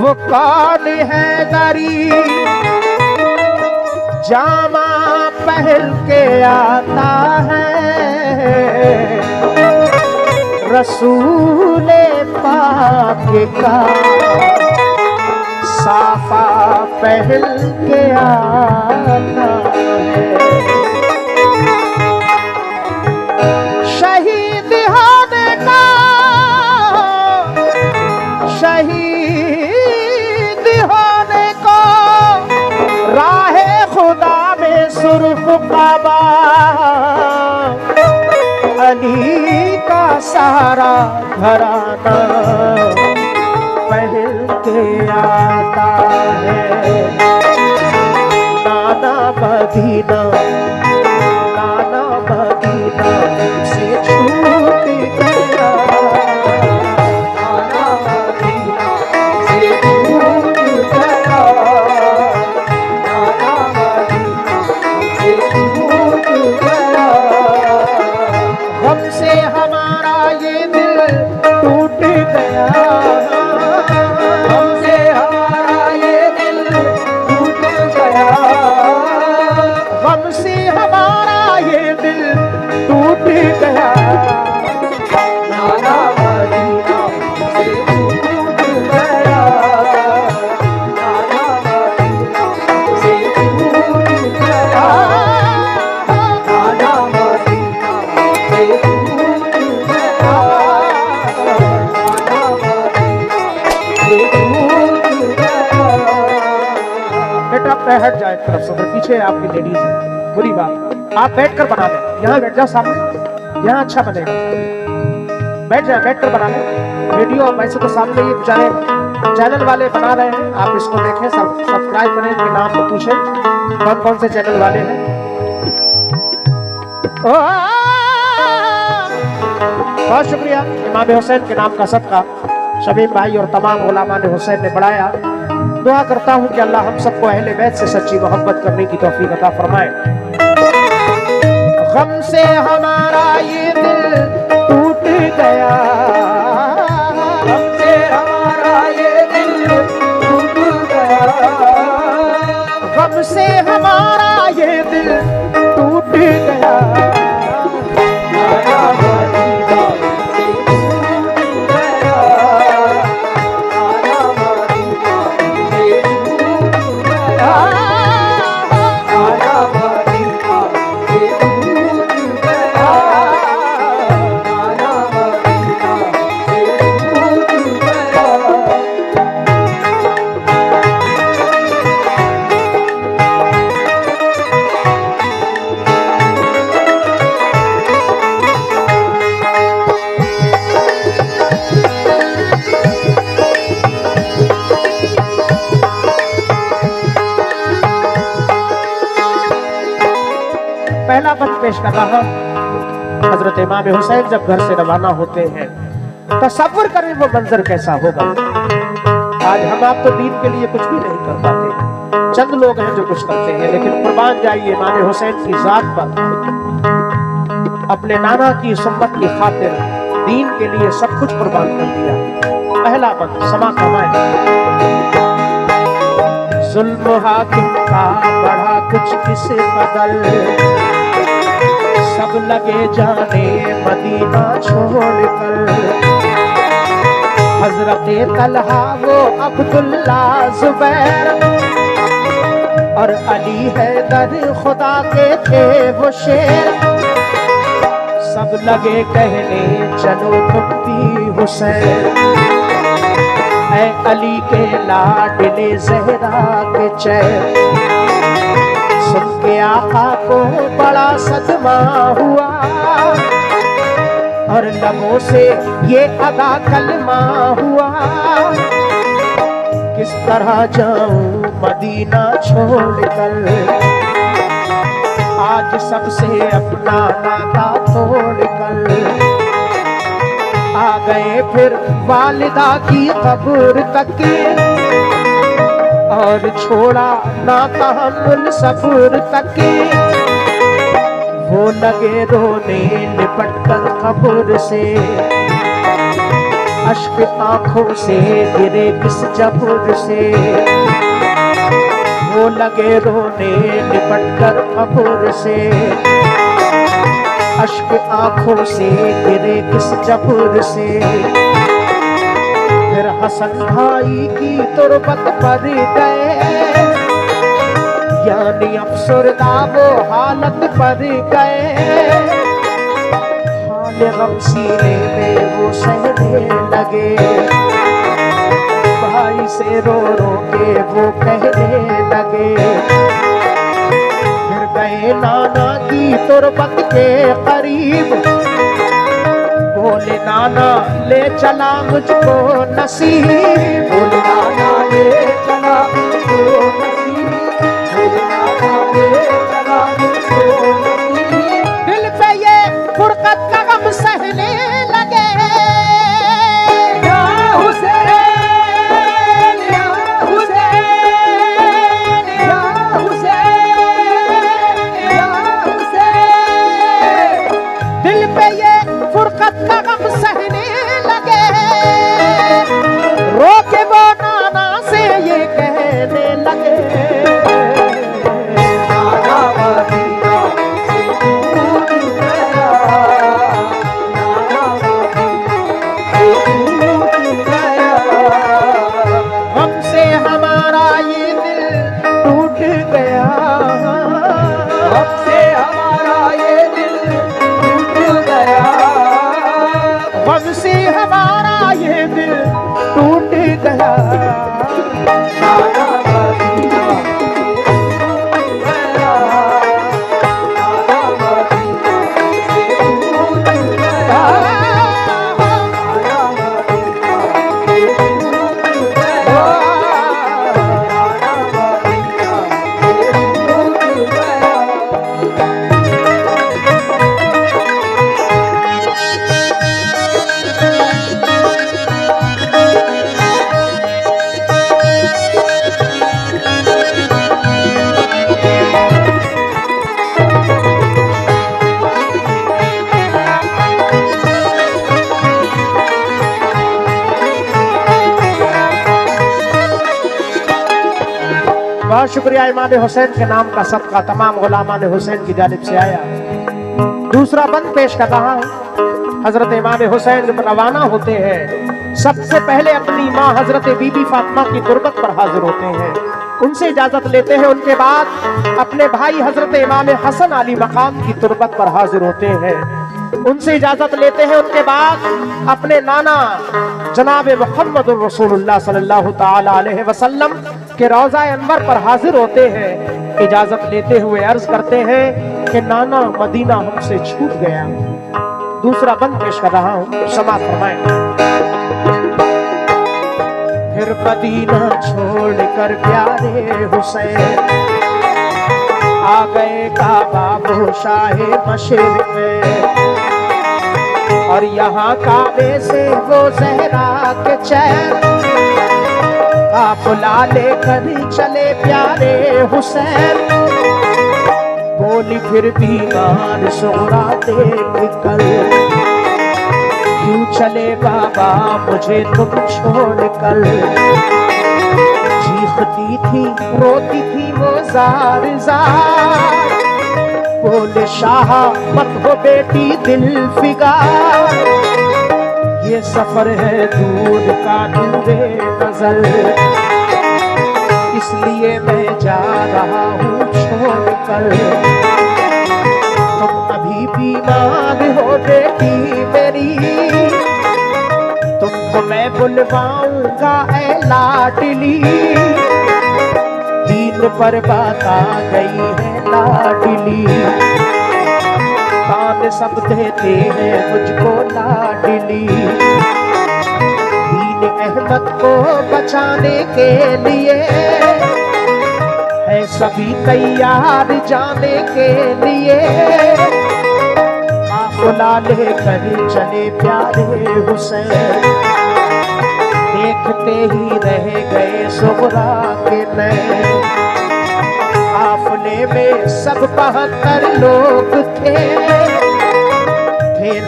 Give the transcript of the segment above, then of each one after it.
वो कौन है दरी जामा पहन के आता है, रसूले पाक का साफा पहन के आता है। शहीद होने का, शहीद होने को राहे खुदा में सुर्ख काबा, अली का सारा घराना पहन के आता है। नाना मदीना, नाना मदीना से छूट गया, नाना मदीना से छूट गया, नाना मदीना से छूट गया। हमसे हमारा ये दिल टूट गया, हमसे हमारा ये दिल टूट गया, हमसे हमारा ये दिल टूट गया। नाना मदीना से छूट गया, नाना मदीना से छूट गया, नाना मदीना से छूट गया, नाना मदीना से छूट गया। बेटा आप हट जाए तरफ से, पीछे आपकी लेडीज है, बुरी बात। आप बैठकर बना लें, यहाँ बैठ जाओ सामने, यहाँ अच्छा बनेगा। बैठ जाए, बैठकर बना लें वीडियो। वैसे तो सामने ये बेचारे चैनल वाले बना रहे हैं, आप इसको देखें, सब्सक्राइब करें, इनके नाम को पूछें कौन कौन से चैनल वाले हैं। बहुत शुक्रिया। इमाम हुसैन के नाम का सदका शमीम भाई और तमाम उलमा ने हुसैन ने बढ़ाया। दुआ करता हूँ कि अल्लाह हम सबको अहले बैत से सच्ची मोहब्बत करने की तौफीक अता फरमाए। गम से हमारा ये दिल टूट गया, गम से हमारा ये दिल टूट गया, गम से हमारा ये दिल टूट गया। पहला बंद पेश कर रहा हूं। हजरत इमाम हुसैन जब घर से रवाना होते हैं, तसव्वुर करें वो मंजर कैसा होगा। आज हम आप तो दीन के लिए कुछ भी नहीं कर पाते, चंद लोग हैं जो कुछ करते हैं, लेकिन कुर्बान जाइए इमाम हुसैन की जात पर, अपने नाना की सुन्नत की खातिर दीन के लिए सब कुछ कुर्बान कर दिया। पहला बंद समा फरमाए। जुल्म हाकिम का बढ़ा कुछ किस बदल, सब लगे जाने मदीना छोड़कर। हजरत तलहा वो अब्दुल्ला जुबैर और अली हैदर खुदा के थे वो शेर। सब लगे कहने चलो तुम भी हुसैन, ऐ अली के लाडले ज़हरा के चैन। सुन के आका को बड़ा सदमा हुआ और लबों से ये अदा कलमा हुआ। किस तरह जाऊं मदीना छोड़कर, आज सबसे अपना नाता तोड़कर। आ गए फिर वालिदा की कब्र तक, और छोड़ा ना तहम्मुल सब्र तक, वो लगे रोने लिपट कर कब्र से, अश्क आंखों से गिरे किस जबूर से, वो लगे रोने लिपट कर कब्र से, अश्क आंखों से गिरे किस जबूर से। फिर हसन भाई की तुरबत पर गए, यानी अफसरदा वो हालत पर गए, हाल गम सीने में वो सहने लगे, भाई से रो रो के वो कहने लगे। फिर गए नाना की तुरबत के करीब, बोले नाना ले चला मुझको नसीब, बोले नाना ले चला मुझको नसीब, बोले नाना ले चला मुझको नसीब। दिल पे ये फुरकत का गम सहने लगे, या हुसैन या हुसैन या हुसैन या हुसैन। दिल पे ये फुरकत का गम सहने लगे, रो के वो नाना से ये कहने लगे, नाना मदीना से दूर गया, नाना मदीना से दूर गया, हमसे हमारा ये दिल टूट गया, हमसे हमारा ये दिल टूट गया, हमसे हमारा ये दिल टूट गया, नाना मदीना से दूर गया, नाना मदीना से दूर गया, नाना मदीना से दूर गया, नाना मदीना से दूर गया। बहुत शुक्रिया इमाम हुसैन के नाम का सदका तमाम गुलामान हुसैन की जानिब से आया। दूसरा बंद पेश कर रहा हूँ। हजरत इमाम हुसैन जब रवाना होते हैं, सबसे पहले अपनी माँ हजरत बीबी फातिमा की तुरबत पर हाजिर होते हैं, उनसे इजाजत लेते हैं। उनके बाद अपने भाई हजरत इमाम हसन अली मकाम की तुरबत पर हाजिर होते हैं, उनसे इजाजत लेते हैं। उनके बाद अपने नाना जनाब मुहम्मद रसूलुल्लाह सल्लल्लाहु ताला अलैहि वसल्लम के रोज़ा अनवर पर हाजिर होते हैं। इजाजत लेते हुए अर्ज करते हैं कि नाना मदीना हमसे छूट गया। दूसरा बंद पेश कर रहा हूँ, समाअत फरमाएं। फिर मदीना छोड़कर प्यारे हुसैन आ गए काबा वो शाहे मशरिक़ में, और यहाँ काबे से वो ज़हरा के चैन काफिला लेकर चले प्यारे हुसैन। बोली फिर बीमार सोरा देख कर, क्यों चले बाबा मुझे तुम छोड़ कर। चीखती थी रोती थी वो जार जार, बोले शाह मत हो बेटी दिल फिगार। ये सफर है दूर का दिल दे नजर, इसलिए मैं जा रहा हूँ छोड़ कर। तुम अभी बीमार हो बेटी मेरी, तुमको मैं बुलवाऊंगा ऐ लाडली। दीन पर बात आ गई है लाडली, कान सब देते हैं मुझको लाडली। दीन अहमद को बचाने के लिए है सभी तैयार जाने के लिए। काफिला लेकर चले प्यारे हुसैन, देख देखते ही रह गए सुगरा के नैन। काफले में सब 72 लोग थे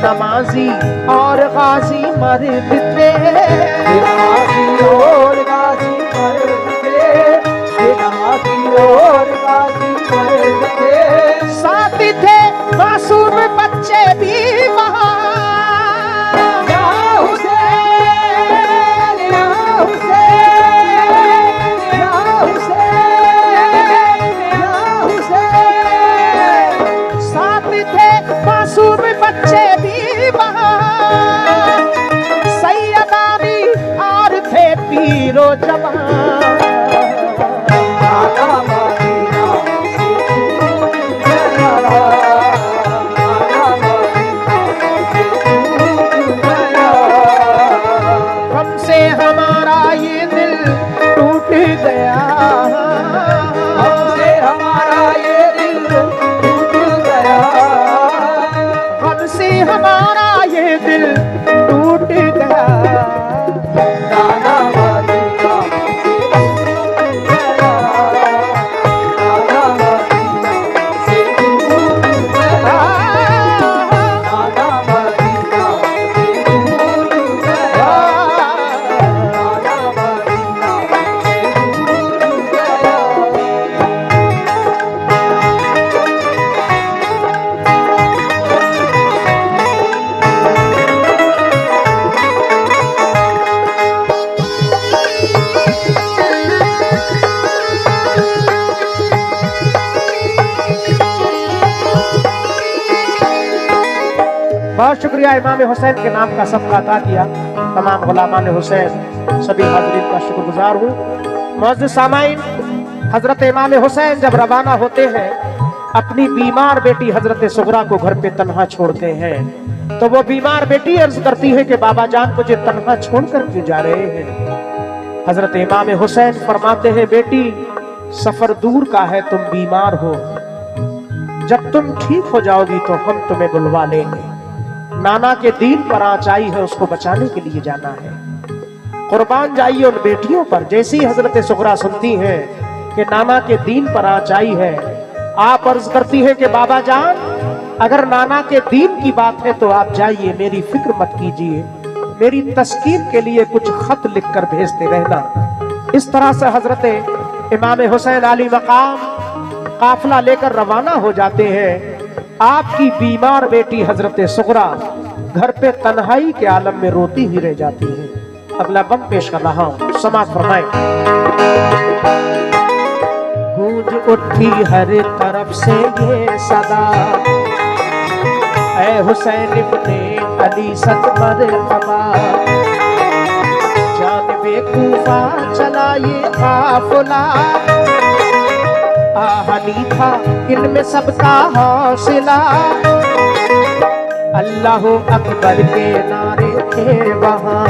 नमाजी और गाजी मर्द थे। नमाजी और गाजी मर्द थे, नमाजी और गाजी मर्द थे। साथ थे मासूम बच्चे भी वहाँ। या हुसैन, या हुसैन, या हुसैन, या हुसैन। साथ थे मासूम बच्चे भी वहाँ। सैयदा भी और थे पीरो जवान। हमसे हमारा ये दिल टूट गया, हमसे हमारा ये दिल टूट गया, हमसे हमारा ये दिल टूट गया। नाना मदीना से टूट गया, नाना मदीना से टूट गया, नाना मदीना से टूट गया, नाना मदीना बहुत शुक्रिया इमाम हुसैन के नाम का सबका अता किया। तमाम गुलामान हुसैन सभी हाज़रीन का शुक्रगुजार हूँ। मुअज़्ज़िज़ सामाईन, हजरत इमाम हुसैन जब रवाना होते हैं अपनी बीमार बेटी हजरत सुगरा को घर पे तन्हा छोड़ते हैं, तो वो बीमार बेटी अर्ज करती है कि बाबा जान मुझे तन्हा छोड़कर क्यों जा रहे हैं। हजरत इमाम हुसैन फरमाते हैं बेटी सफर दूर का है, तुम बीमार हो, जब तुम ठीक हो जाओगी तो हम तुम्हें बुलवा लेंगे। नाना के दीन पर आँच आई है, उसको बचाने के लिए जाना है। कुर्बान जाइए उन बेटियों पर। जैसी हजरत सुगरा सुनती है कि नाना के दीन पर आँच आई है, आप अर्ज करती है कि बाबा जान अगर नाना के दीन की बात है तो आप जाइए, मेरी फिक्र मत कीजिए, मेरी तस्कीन के लिए कुछ खत लिखकर भेजते रहना। इस तरह से हजरत इमाम हुसैन आली मकाम काफिला लेकर रवाना हो जाते हैं। आपकी बीमार बेटी हजरत सुगरा घर पे तन्हाई के आलम में रोती ही रह जाती है। अगला बम पेश कर रहा हूं, समाज फरमाए। गूंज उठी हर तरफ से ये सदा, ऐ हुसैन इब्ने अली सद मरहबा। जानिबे कूफा चला ये काफिला, आहनी था इनमें सबका हौसला। अल्लाह अकबर के नारे थे वहाँ,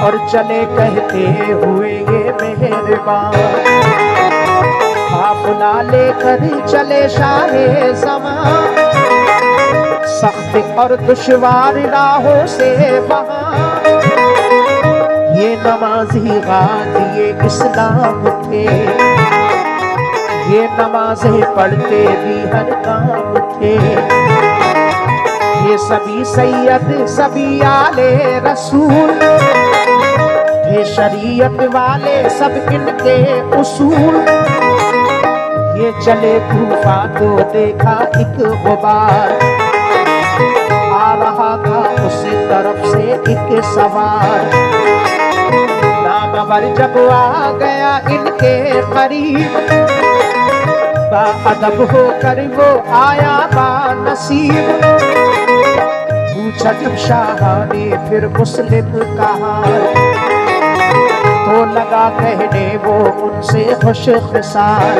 और चले कहते हुए ये मेहरबान। काफिला लेकर चले शाहे ज़मां, सख्त और दुश्वार राहों से वहाँ। ये नमाजी गाज़ी इस्लाम थे, ये नमाज़ें पढ़ते भी हर काम थे। ये सभी सैयद सभी आले रसूल थे, शरीयत वाले सब इनके उसूल। ये चले कूफा तो देखा एक गुबार, आ रहा था उस तरफ से एक सवार। नामवर जब आ गया इनके करीब, बाअदब होकर वो आया बानसीब। पूछा जब शाह ने फिर मुस्लिम कहा, तो लगा कहने वो उनसे खुशखसार।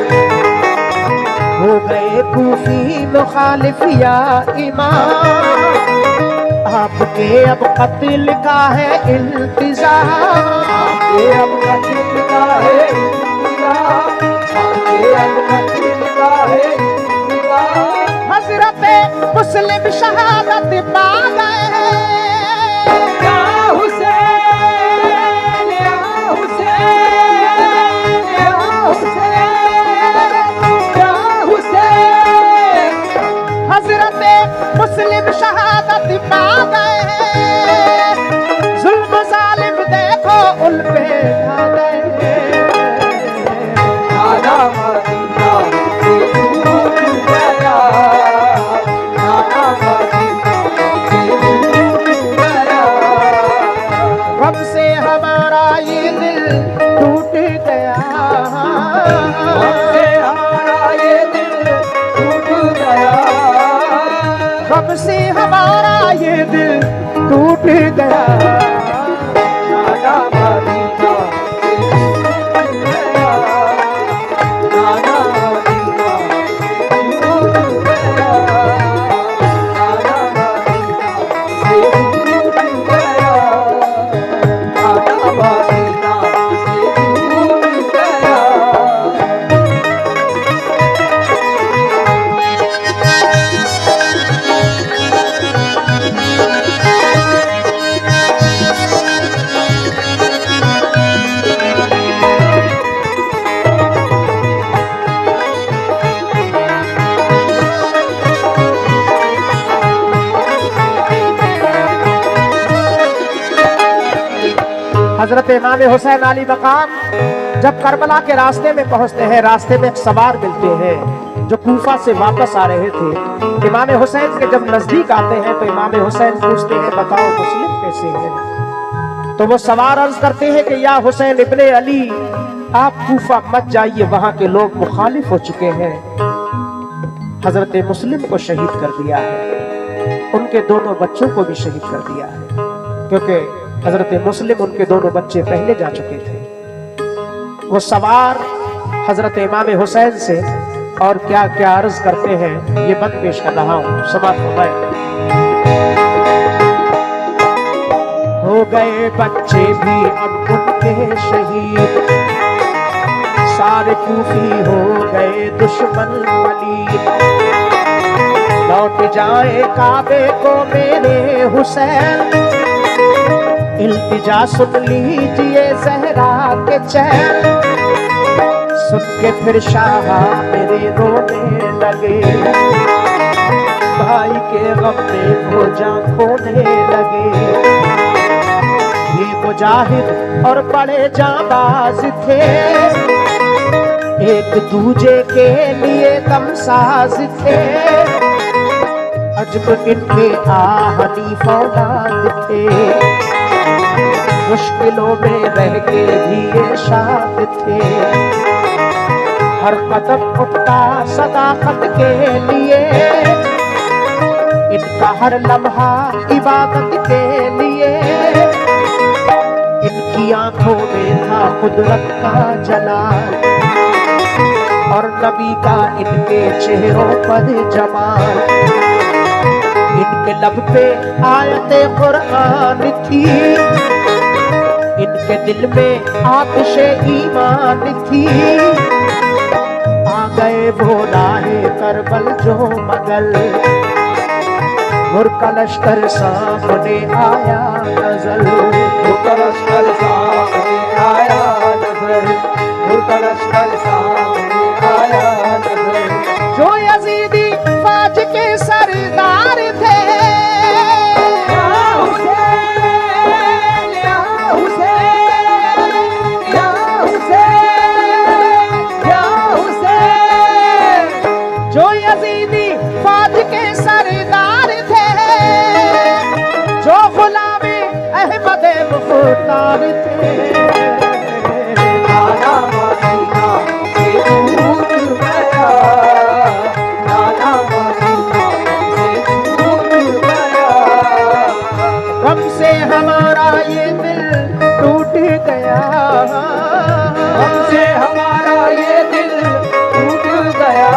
हो गए कूफी मुखालिफ या इमाम, आपके अब कत्ल का है इंतजार। आपके अब कत्ल का है इंतजार, आपके अब कत्ल का है इंतजार। हजरत मुस्लिम शहादत पा गए, या हुसैन, गया, हमसे हमारा ये दिल टूट गया, गम से हमारा ये दिल टूट गया। नाना मदीना से टूट गया, नाना मदीना से टूट गया, नाना मदीना से टूट गया, नाना मदीना से टूट गया। हजरत इमाम हुसैन अली मकाम जब करबला के रास्ते में पहुंचते हैं, रास्ते में एक सवार मिलते हैं जो कूफा से वापस आ रहे थे। इमाम हुसैन के जब नजदीक आते हैं तो इमाम हुसैन पूछते हैं, बताओ मुस्लिम कैसे हैं? तो वो सवार अर्ज करते हैं कि या हुसैन इब्ने अली, आप कूफा मत जाइए, वहां के लोग मुखालिफ हो चुके हैं। हजरत मुस्लिम को शहीद कर दिया है, उनके दोनों बच्चों को भी शहीद कर दिया है, क्योंकि हजरत मुस्लिम उनके दोनों बच्चे पहले जा चुके थे। वो सवार हजरत इमाम हुसैन से और क्या क्या अर्ज करते हैं, ये बंद पेश कर रहा हूं, समाप्त हो गए। हो गए बच्चे भी अब उनके शहीद, सारे कूफी हो गए दुश्मन पलीद। लौट जाए काबे को मेरे हुसैन, इल्तिजा सुन लीजिए ज़हरा के चैन। सुन के फिर शाह मेरे रोने लगे, भाई के गम में वो जान खोने लगे। ये मुजाहिद और बड़े जाबाज थे, एक दूजे के लिए दमसाज थे। अजब इनके आहनी फौलाद थे, मुश्किलों में रह के भी ये शाद थे। हर कदम उठता सदाकत के लिए, इनका हर लम्हा इबादत के लिए। इनकी आंखों में था कुदरत का जलाल, और नबी का इनके चेहरों पर जमाल। इनके लब पे आयते कुरान थी, इनके दिल में आतिशे ईमान थी। आ गए वो राहे करबल जो मगल, मुर्का लश्कर सामने आया नजर। मुर्का लश्कर सामने आया नजर, मुर्का लश्कर सामने आया नजर। जो यजीदी फौज के सरदार थे, जो यजीदी फौज के सरदार थे, जो गुलामे अहमद मुख्तार थे। नाना मदीना से टूट गया, नाना मदीना से टूट गया। गम से हमारा ये दिल टूट गया, हमसे हमारा ये दिल टूट गया,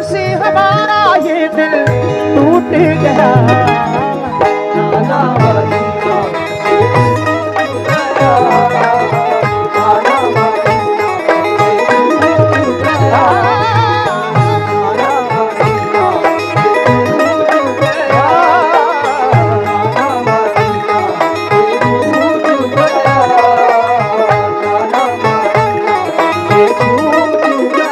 से हमारा ये दिल टूट गया। नाना मदीना से टूट गया, नाना मदीना से टूट गया, नाना मदीना से टूट गया, नाना मदीना से टूट गया, नाना मदीना से टूट गया।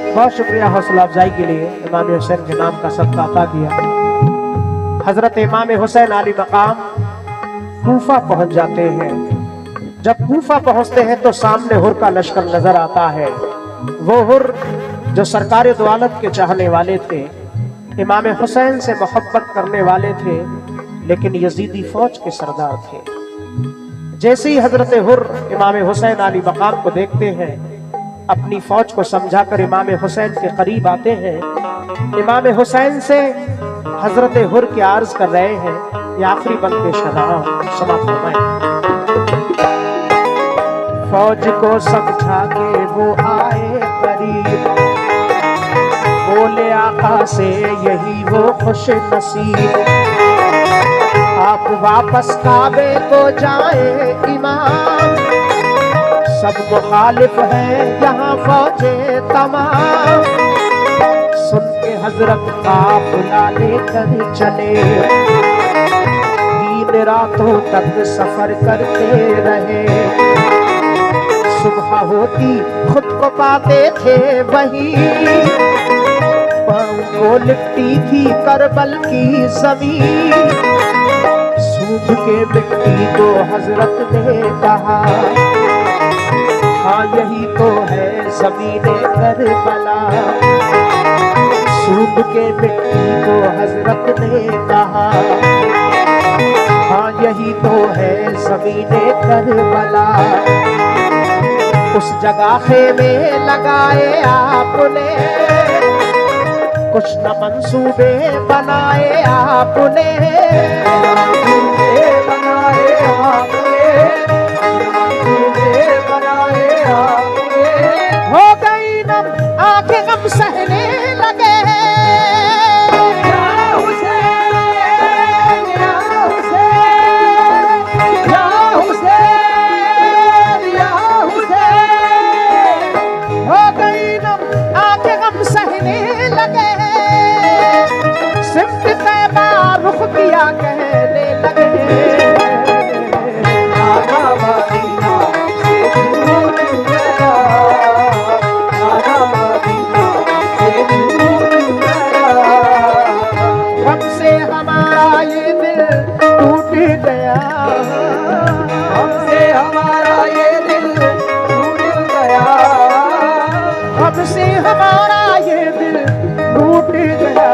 बहुत शुक्रिया हौसला अफजाई के लिए। इमाम हुसैन के नाम का सबका अता किया। हजरत इमाम हुसैन आली मकाम कूफा पहुंच जाते हैं। जब कूफा पहुंचते हैं तो सामने हुर का लश्कर नजर आता है। वो हुर जो सरकार दौलत के चाहने वाले थे, इमाम हुसैन से मोहब्बत करने वाले थे, लेकिन यजीदी फौज के सरदार थे। जैसे ही हजरत हुर इमाम हुसैन आली मकाम को देखते हैं, अपनी फौज को समझाकर इमाम हुसैन के करीब आते हैं। इमाम हुसैन से हजरत हुर की अर्ज कर रहे हैं, ये आखिरी बंदे समाप्त फरमाएं। फौज को समझा के वो आए करीब, बोले आका से यही वो खुश नसीब, आप वापस काबे को जाए इमाम, सब मुखालिफ है यहाँ फौजे तमाम। सुन के हजरत काफिला लेकर चले, 3 रातों तक सफर करते रहे। सुबह होती खुद को पाते थे वही, पाँव को लिपटी थी करबल की जमीन। सूंघ के मिट्टी को हजरत ने कहा, हाँ यही तो है ज़मीने करबला। सूंघ के मिट्टी को हजरत ने कहा, हाँ यही तो है ज़मीने करबला। उस जगह खेमे लगाए आपने, कुछ न मंसूबे बनाए आपने, हो गई नम आंखें गम सहने लगे। या हुसैन, या हुसैन, या हुसैन, या हुसैन, हो गई नम आंखें गम सहने लगे। सिमत तैबा रुख किया कहने लगे, हमसे हमारा ये दिल टूट गया, हमसे हमारा ये दिल टूट गया, हमसे हमारा ये दिल टूट गया।